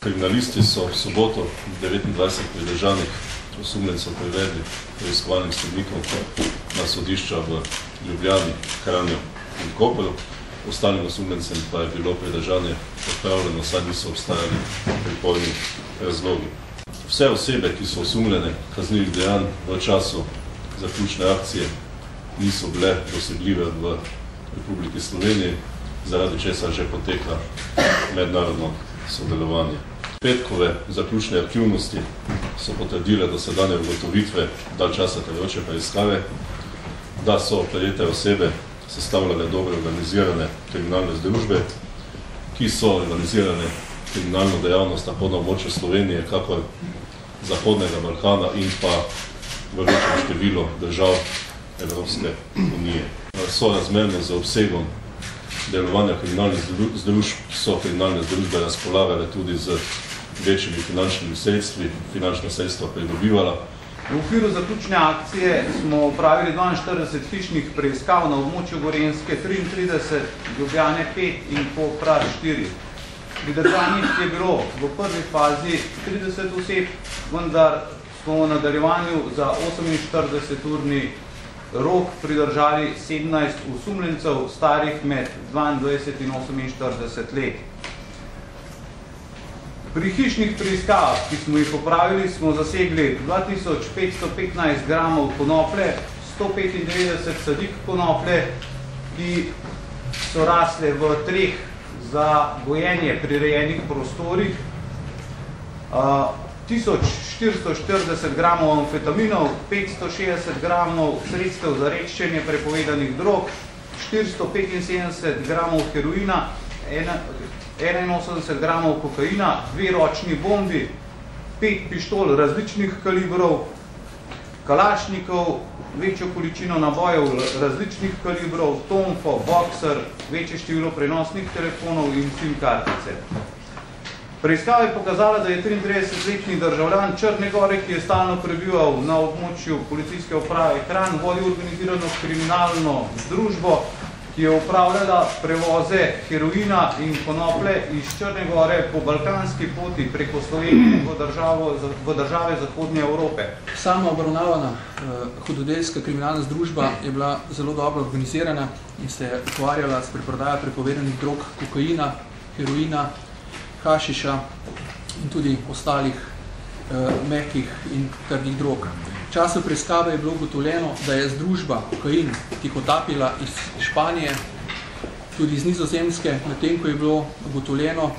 Kriminalisti so v soboto 29 pridržanih osumljencev privedli preiskovalnim sodnikom na sodišča v Ljubljani, Kranju in Kopru. Ostalim osumljencem pa je bilo pridržanje odpravljeno, saj niso obstajali priporni razlogi. Vse osebe, ki so osumljene kaznivih dejanj v času zaključne akcije, niso bile dosegljive v Republiki Sloveniji, zaradi česa že poteka mednarodno sodelovanje. Petkove zaključne aktivnosti so potrdile dosedanje ugotovitve dalj časa trajajoče preiskave, da so prejete osebe sestavljale dobro organizirane kriminalne združbe, ki so organizirane kriminalno dejavnost tako na območju Slovenije, kakor Zahodnega Balkana in pa v večjem številu držav Evropske unije. Sorazmerno z obsegom delovanja kriminalnih združb so kriminalne združbe razpolagale tudi z večjimi finančnimi sredstvi, finančna sredstva pridobivala. V okviru zaključne akcije smo opravili 42 hišnih preiskav na območju Gorenjske 33, Ljubljane 5 in Kopra 4. Pridržanih je bilo v prvi fazi 30 oseb, vendar smo v nadaljevanju za 48-urni rok pridržali 17 osumljencev starih med 22 in 48 let. Pri hišnih preiskavah, ki smo jih opravili, smo zasegli 2515 gramov konoplje, 195 sadik konoplje, ki so rasle v 3 za gojenje prirejenih prostorih, 1440 gramov amfetaminov, 560 gramov sredstev za redčenje prepovedanih drog, 475 gramov heroina, 81 gramov kokaina, 2 ročni bombi, 5 pištol različnih kalibrov, kalašnikov, večjo količino nabojev različnih kalibrov, tonfo, boxer, večje število prenosnih telefonov in SIM kartice. Preiskava je pokazala, da je 33-letni državljan Črne Gore, ki je stalno prebival na območju policijske uprave Kranj, vodil organizirano kriminalno združbo, ki je upravljala prevoze heroina in konoplje iz Črne Gore po balkanski poti preko Slovenije v države Zahodne Evrope. Sama obravnavana hudodelska kriminalna združba je bila zelo dobro organizirana in se je ukvarjala s preprodajo prepovedanih drog, kokaina, heroina, hašiša in tudi ostalih mehkih in trdih drog. V času preiskave je bilo ugotovljeno, da je združba kokain tihotapila iz Španije, tudi iz Nizozemske, medtem ko je bilo ugotovljeno,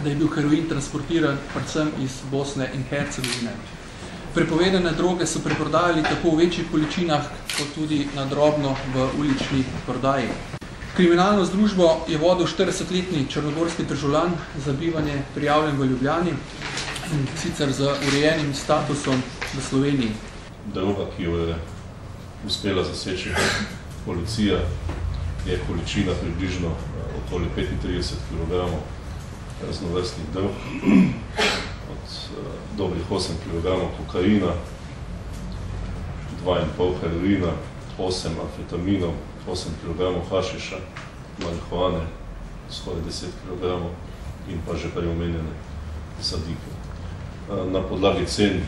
da je bil heroin transportiran predvsem iz Bosne in Hercegovine. Prepovedane droge so preprodajali tako v večjih količinah, kot tudi na drobno v ulični prodaji. Kriminalno združbo je vodil 40-letni črnogorski državljan za bivanje prijavljen v Ljubljani in sicer z urejenim statusom v Sloveniji. Droga, ki jo je uspela zaseči policija, je količina približno okoli 35 kg raznovrstnih drog, od dobrih 8 kg kokaina, 2,5 heroina, 8 amfetaminov, 8 kg hašiša, marihuane, skoraj 10 kg in pa že prej omenjene sadike. Na podlagi cen,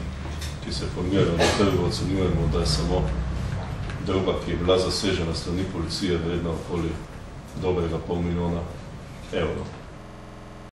ki se formirajo na trgu, ocenjujemo, da je samo droga, ki je bila zasežena strani policije, vredna okoli dobrega pol milijona evrov.